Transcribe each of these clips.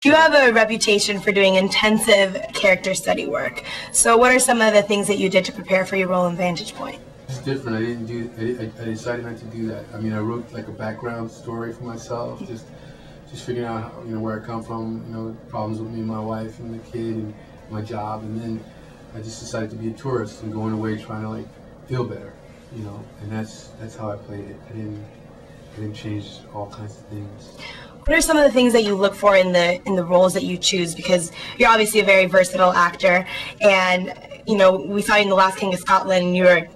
You have a reputation for doing intensive character study work. So what are some of the things that you did to prepare for your role in Vantage Point? It's different. I decided not to do that. I mean, I wrote like a background story for myself, just figuring out where I come from, problems with me and my wife and the kid and my job, and then I just decided to be a tourist and going away trying to like feel better, and that's how I played it. I didn't change all kinds of things. What are some of the things that you look for in the roles that you choose? Because you're obviously a very versatile actor, and we saw you in The Last King of Scotland. You're a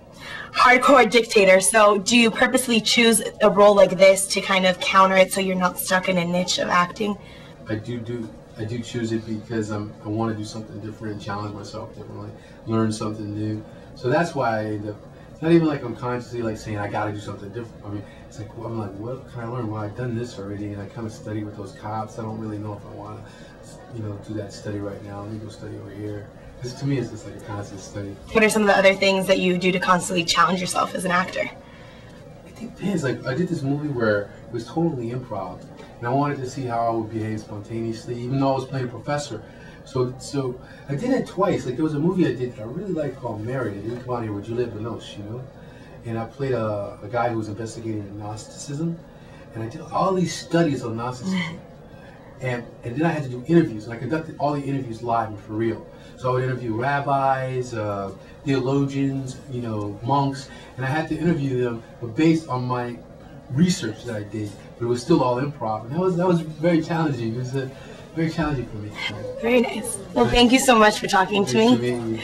hardcore dictator. So do you purposely choose a role like this to kind of counter it so you're not stuck in a niche of acting? I do choose it because I want to do something different and challenge myself differently, learn something new. So that's why it's not even like I'm consciously like saying I got to do something different. I mean, it's like I'm like, what can I learn? Well, I've done this already, and I kind of study with those cops. I don't really know if I want to, do that study right now. Let me go study over here. Because to me, it's just like a constant study. What are some of the other things that you do to constantly challenge yourself as an actor? It depends. Like I did this movie where it was totally improv, and I wanted to see how I would behave spontaneously, even though I was playing a professor. So I did it twice. Like there was a movie I did that I really liked called Married. It didn't come out here. Would you live in Osh, And I played a guy who was investigating Gnosticism, and I did all these studies on Gnosticism. And then I had to do interviews, and I conducted all the interviews live and for real. So I would interview rabbis, theologians, monks, and I had to interview them, but based on my research that I did. But it was still all improv, and that was very challenging. It was very challenging for me. Very nice. Well, thank you so much for talking to me.